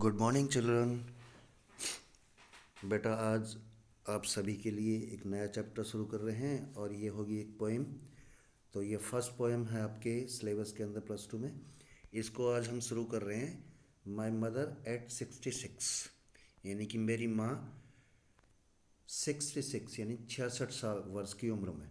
Good morning children. बेटा आज आप सभी के लिए एक नया चैप्टर शुरू कर रहे हैं और ये होगी एक पोएम। तो ये फर्स्ट पोएम है आपके सिलेबस के अंदर प्लस टू में। इसको आज हम शुरू कर रहे हैं। माई मदर एट 66, यानी कि मेरी माँ 66 यानी 66 वर्ष की उम्र में।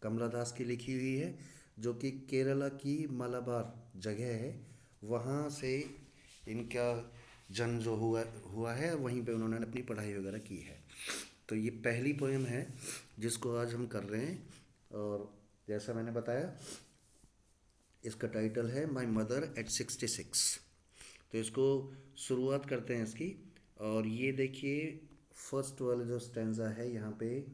कमला दास की लिखी हुई है, जो कि केरला की मलाबार जगह है, वहाँ से इनका जन्म जो हुआ हुआ है, वहीं पे उन्होंने अपनी पढ़ाई वगैरह की है। तो ये पहली पोएम है जिसको आज हम कर रहे हैं। और जैसा मैंने बताया, इसका टाइटल है माई मदर एट 66। तो इसको शुरुआत करते हैं इसकी। और ये देखिए, फर्स्ट वाला जो स्टैंजा है यहाँ पे,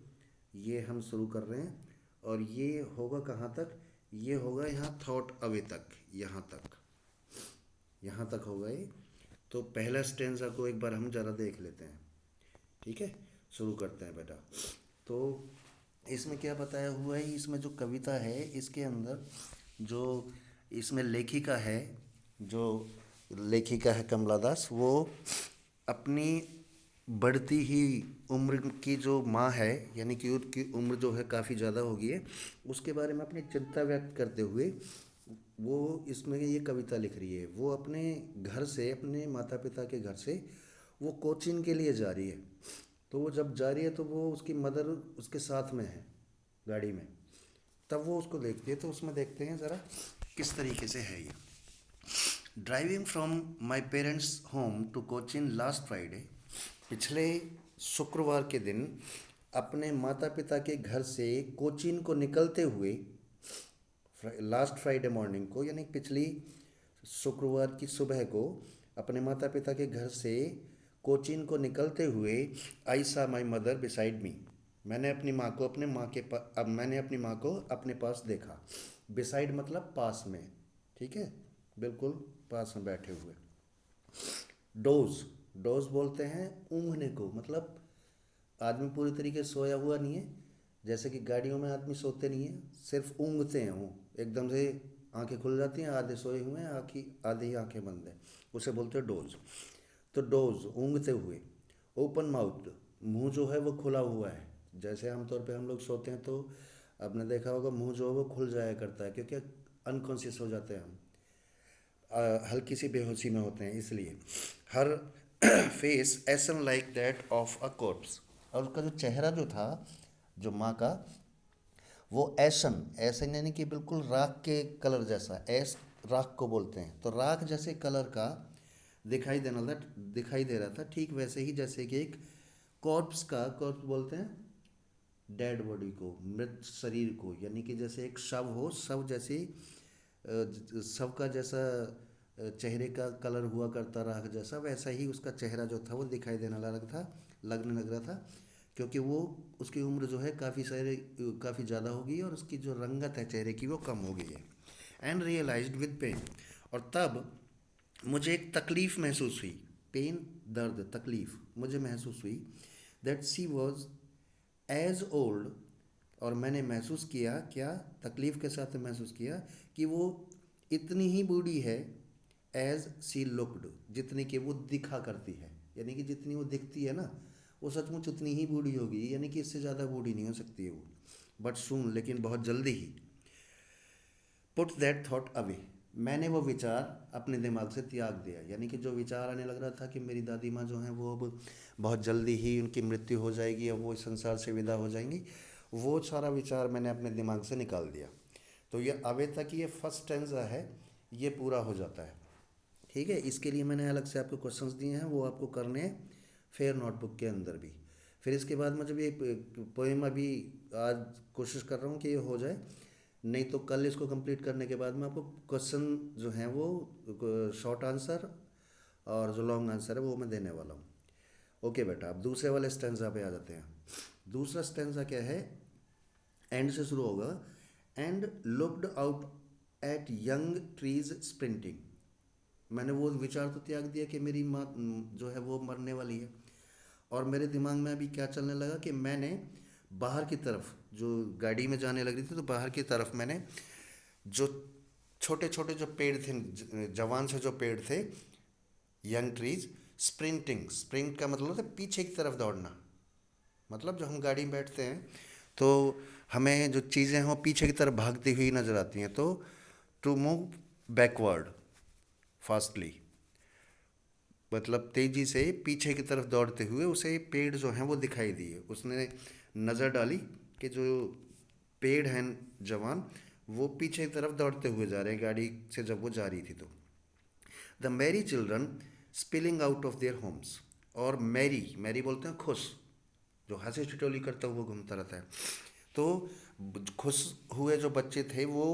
ये हम शुरू कर रहे हैं। और ये होगा कहाँ तक? ये होगा यहाँ थॉट अवे तक, यहाँ तक होगा ये। तो पहला स्टैंजा को एक बार हम ज़रा देख लेते हैं। ठीक है, शुरू करते हैं बेटा। तो इसमें क्या बताया हुआ है, इसमें जो कविता है इसके अंदर जो इसमें लेखिका है, जो लेखिका है कमला दास, वो अपनी बढ़ती ही उम्र की जो माँ है, यानी कि उसकी उम्र जो है काफ़ी ज़्यादा हो गई है, उसके बारे में अपनी चिंता व्यक्त करते हुए वो इसमें ये कविता लिख रही है। वो अपने घर से, अपने माता पिता के घर से वो कोचिंग के लिए जा रही है। तो वो जब जा रही है तो वो उसकी मदर उसके साथ में है गाड़ी में। तब वो उसको देखती है। तो उसमें देखते हैं ज़रा किस तरीके से है ये। Driving from my parents home to Cochin last Friday. पिछले शुक्रवार के दिन अपने माता पिता के घर से कोचीन को निकलते हुए, लास्ट फ्राइडे मॉर्निंग को, यानी पिछली शुक्रवार की सुबह को अपने माता पिता के घर से कोचीन को निकलते हुए, आई सा माई मदर बिसाइड मी। मैंने अपनी माँ को अब मैंने अपनी माँ को अपने पास देखा। बिसाइड मतलब पास में। ठीक है, बिल्कुल पास में बैठे हुए। डोज, डोज बोलते हैं ऊँघने को, मतलब आदमी पूरी तरीके से सोया हुआ नहीं है। जैसे कि गाड़ियों में आदमी सोते नहीं है, सिर्फ ऊँघते हैं। वो एकदम से आंखें खुल जाती हैं, आधे सोए हुए हैं, आँखें आधे ही आंखें बंद हैं, उसे बोलते हैं डोज। तो डोज ऊँघते हुए। ओपन माउथ, मुंह जो है वो खुला हुआ है। जैसे आमतौर पे हम लोग सोते हैं तो आपने देखा होगा मुंह जो है वो खुल जाया करता है, क्योंकि अनकॉन्शियस हो जाते हैं हम, हल्की सी बेहोशी में होते हैं इसलिए। Her face ashen like that of a corpse. और उसका जो चेहरा जो था, जो माँ का, वो ऐसन, ऐसन यानी कि बिल्कुल राख के कलर जैसा, ऐस राख को बोलते हैं, तो राख जैसे कलर का दिखाई दे रहा था। ठीक वैसे ही जैसे कि एक कॉर्प्स का, कॉर्प्स बोलते हैं डेड बॉडी को, मृत शरीर को, यानी कि जैसे एक शव हो, शव जैसी शव का जैसा चेहरे का कलर हुआ करता राख जैसा, वैसा ही उसका चेहरा जो था वो दिखाई देने लगने लग रहा था। क्योंकि वो, उसकी उम्र जो है काफ़ी ज़्यादा हो गई है और उसकी जो रंगत है चेहरे की वो कम हो गई है। एंड रियलाइज्ड विद पेन, और तब मुझे एक तकलीफ़ महसूस हुई। पेन, दर्द, तकलीफ़ मुझे महसूस हुई। That she was as old, और मैंने महसूस किया, क्या तकलीफ़ के साथ महसूस किया कि वो इतनी ही बूढ़ी है, एज सी लुक्ड, जितनी कि वो दिखा करती है। यानी कि जितनी वो दिखती है ना, वो सचमुच उतनी ही बूढ़ी होगी, यानी कि इससे ज़्यादा बूढ़ी नहीं हो सकती है वो। बट सून, लेकिन बहुत जल्दी ही। पुट दैट थॉट अवे, मैंने वो विचार अपने दिमाग से त्याग दिया। यानी कि जो विचार आने लग रहा था कि मेरी दादी माँ जो हैं वो अब बहुत जल्दी ही उनकी मृत्यु हो जाएगी, अब वो इस संसार से विदा हो जाएंगी, वो सारा विचार मैंने अपने दिमाग से निकाल दिया। तो ये अवे तक ये फर्स्ट स्टैंजा है, ये पूरा हो जाता है। ठीक है, इसके लिए मैंने अलग से आपको क्वेश्चंस दिए हैं, वो आपको करने हैं फेयर नोटबुक के अंदर भी। फिर इसके बाद मैं जब ये पोएम अभी आज कोशिश कर रहा हूँ कि ये हो जाए, नहीं तो कल इसको कंप्लीट करने के बाद मैं आपको क्वेश्चन जो हैं वो शॉर्ट आंसर और जो लॉन्ग आंसर है वो मैं देने वाला हूँ। ओके बेटा, अब दूसरे वाले स्टेंजा पे आ जाते हैं। दूसरा स्टेंजा क्या है? एंड से शुरू होगा। And looked out at young trees sprinting. मैंने वो विचार तो त्याग दिया कि मेरी माँ जो है वो मरने वाली है, और मेरे दिमाग में अभी क्या चलने लगा कि मैंने बाहर की तरफ, जो गाड़ी में जाने लगी थी तो बाहर की तरफ मैंने जो छोटे छोटे जो पेड़ थे, जवान से जो पेड़ थे, यंग ट्रीज स्प्रिंटिंग, स्प्रिंट का मतलब होता है पीछे की तरफ दौड़ना, मतलब जो हम गाड़ी में बैठते हैं तो हमें जो चीज़ें हैं वो पीछे की तरफ भागती हुई नजर आती हैं, तो टू मूव बैकवर्ड फास्टली, मतलब तेजी से पीछे की तरफ दौड़ते हुए उसे पेड़ जो हैं वो दिखाई दिए। उसने नज़र डाली कि जो पेड़ हैं जवान, वो पीछे की तरफ दौड़ते हुए जा रहे हैं गाड़ी से जब वो जा रही थी। तो the Mary children spilling out of their homes, और मैरी, मैरी बोलते हैं खुश, जो हंसी ठिठोली करता हुआ घूमता रहता है। तो खुश हुए जो बच्चे थे वो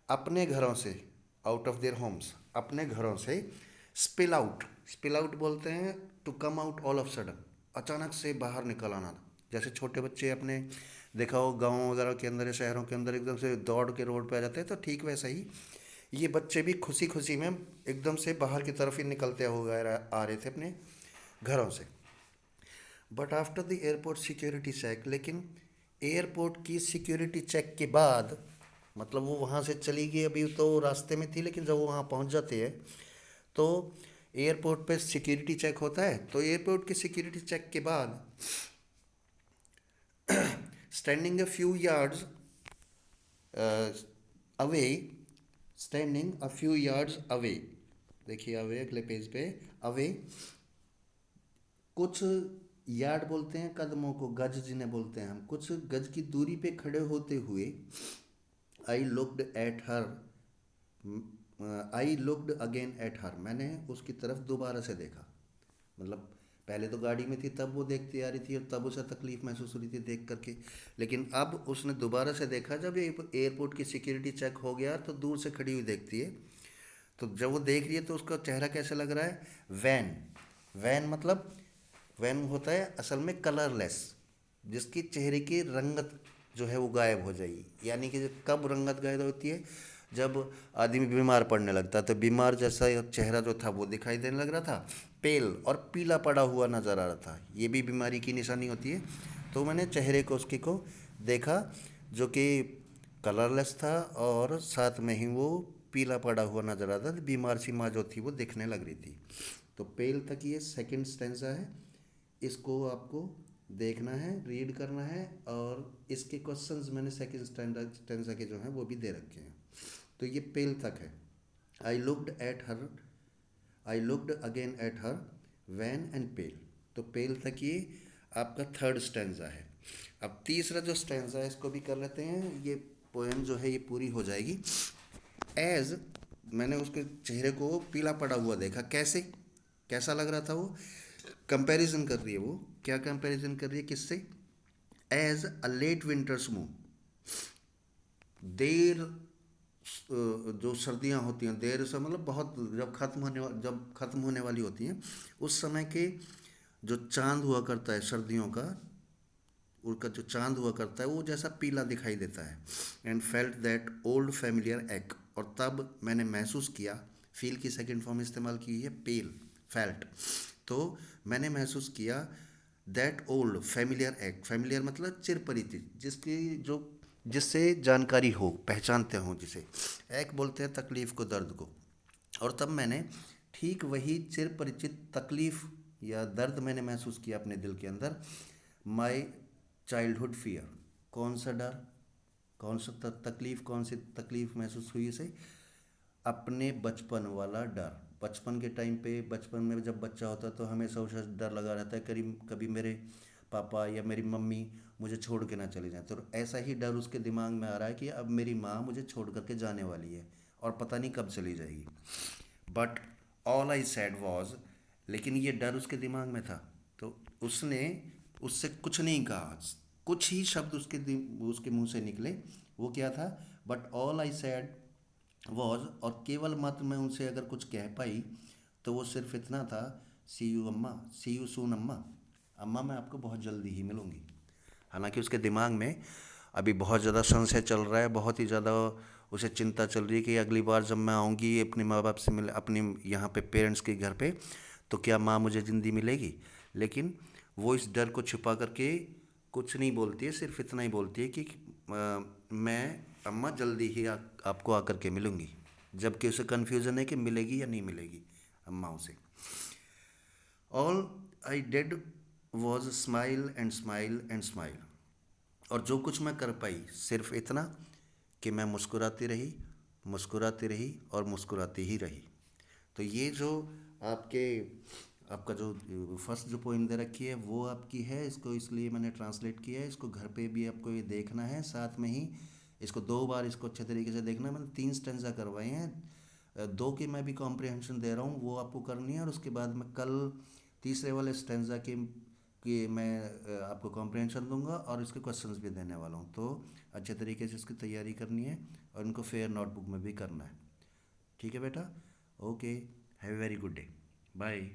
अपने घरों से, आउट ऑफ देयर होम्स, अपने घरों से स्पिल आउट, स्पिल आउट बोलते हैं to come out all of sudden, अचानक से बाहर निकल आना। जैसे छोटे बच्चे अपने देखा हो गाँव वगैरह के अंदर या शहरों के अंदर एकदम से दौड़ के रोड पे आ जाते हैं, तो ठीक वैसा ही ये बच्चे भी खुशी खुशी में एकदम से बाहर की तरफ ही निकलते हुए आ रहे थे अपने घरों से। But after the airport security check, लेकिन एयरपोर्ट की सिक्योरिटी चेक के बाद, मतलब वो वहाँ से चली गई, अभी तो रास्ते में थी, लेकिन जब वो वहाँ पहुँच जाते हैं तो एयरपोर्ट पे सिक्योरिटी चेक होता है, तो एयरपोर्ट के सिक्योरिटी चेक के बाद standing a few yards away, standing a few yards away, देखिए अवे अगले पेज पे, अवे कुछ यार्ड बोलते हैं कदमों को, गज जिन्हें बोलते हैं हम, कुछ गज की दूरी पे खड़े होते हुए आई looked at her, I looked again at हर, मैंने उसकी तरफ दोबारा से देखा। मतलब पहले तो गाड़ी में थी तब वो देखती आ रही थी और तब उसे तकलीफ महसूस हो रही थी देख करके, लेकिन अब उसने दोबारा से देखा जब ये एयरपोर्ट की सिक्योरिटी चेक हो गया तो दूर से खड़ी हुई देखती है। तो जब वो देख रही है तो उसका चेहरा कैसे लग रहा है, वैन, वैन मतलब, वैन होता है असल में कलरलेस, जिसकी चेहरे की रंगत जो है वो गायब हो जाएगी। यानी कि कब रंगत गायब होती है, जब आदमी बीमार पड़ने लगता है, तो बीमार जैसा चेहरा जो था वो दिखाई देने लग रहा था, पेल और पीला पड़ा हुआ नज़र आ रहा था, ये भी बीमारी की निशानी होती है। तो मैंने चेहरे को उसकी को देखा जो कि कलरलेस था और साथ में ही वो पीला पड़ा हुआ नज़र आ रहा था, बीमार सी माँ जो थी वो दिखने लग रही थी। तो पेल तक ये सेकंड स्टेंजा है, इसको आपको देखना है, रीड करना है, और इसके क्वेश्चंस मैंने सेकंड स्टेंजा के जो हैं वो भी दे रखे हैं। तो ये पेल तक है, I looked at her, I looked again at her, wan and pale. तो पेल तक ये आपका थर्ड स्टेंजा है। अब तीसरा जो स्टेंजा है इसको भी कर लेते हैं, ये पोएम जो है ये पूरी हो जाएगी। एज, मैंने उसके चेहरे को पीला पड़ा हुआ देखा, कैसे, कैसा लग रहा था वो, कंपैरिजन कर रही है वो, क्या कंपैरिजन कर रही है किससे, as a late winter's move, देर जो सर्दियां होती हैं, देर से मतलब बहुत, जब खत्म होने वाली होती हैं उस समय के जो चांद हुआ करता है सर्दियों का, उनका जो चांद हुआ करता है वो जैसा पीला दिखाई देता है। And felt that old familiar एक, और तब मैंने महसूस किया, फील की सेकंड फॉर्म इस्तेमाल की है, पेल, फेल्ट, तो मैंने महसूस किया दैट ओल्ड फैमिलियर एक, फैमिलियर मतलब चिर परिचित, जिसकी जो, जिससे जानकारी हो, पहचानते हों जिसे, एक बोलते हैं तकलीफ़ को, दर्द को। और तब मैंने ठीक वही चिर परिचित तकलीफ़ या दर्द मैंने महसूस किया अपने दिल के अंदर, माई चाइल्डहुड फियर, कौन सा डर, कौन सा तकलीफ़, कौन सी तकलीफ़ महसूस हुई इसे, अपने बचपन वाला डर। बचपन के टाइम पे, बचपन में जब बच्चा होता है तो हमेशा उसे डर लगा रहता है, करीब कभी मेरे पापा या मेरी मम्मी मुझे छोड़ के ना चले जाएं, तो ऐसा ही डर उसके दिमाग में आ रहा है कि अब मेरी माँ मुझे छोड़ करके जाने वाली है और पता नहीं कब चली जाएगी। But all I sad was, लेकिन ये डर उसके दिमाग में था, तो उसने उससे कुछ नहीं कहा, कुछ ही शब्द उसके मुंह से निकले, वो क्या था, but all I sad was, और केवल मात्र मैं उनसे अगर कुछ कह पाई तो वो सिर्फ इतना था, सी यू अम्मा, सी यू सून अम्मा, अम्मा मैं आपको बहुत जल्दी ही मिलूँगी। हालांकि उसके दिमाग में अभी बहुत ज़्यादा संशय चल रहा है, बहुत ही ज़्यादा उसे चिंता चल रही है कि अगली बार जब मैं आऊँगी अपने माँ बाप से मिल, अपने यहाँ पे पेरेंट्स के घर पे, तो क्या माँ मुझे ज़िंदी मिलेगी। लेकिन वो इस डर को छुपा करके कुछ नहीं बोलती है, सिर्फ इतना ही बोलती है कि मैं अम्मा जल्दी ही आपको आकर के मिलूँगी, जबकि उसे कन्फ्यूज़न है कि मिलेगी या नहीं मिलेगी अम्मा उसे। All I did was smile and smile and smile. और जो कुछ मैं कर पाई सिर्फ इतना कि मैं मुस्कुराती रही और मुस्कुराती ही रही। तो ये जो आपके आपका जो फर्स्ट जो पोइम दे रखी है वो आपकी है, इसको इसलिए मैंने ट्रांसलेट किया है। इसको घर पे भी आपको ये देखना है, साथ में ही इसको 2 बार इसको अच्छे तरीके से देखना है। मैंने 3 स्टेंजा करवाए हैं, 2 की मैं भी कॉम्प्रिहेंशन दे रहा हूँ, वो आपको करनी है। और उसके बाद मैं कल तीसरे वाले स्टेंजा की मैं आपको कॉम्प्रिहेंशन दूंगा और इसके क्वेश्चंस भी देने वाला हूँ। तो अच्छे तरीके से इसकी तैयारी करनी है और इनको फेयर नोटबुक में भी करना है। ठीक है बेटा? Okay, have a very good day. Bye.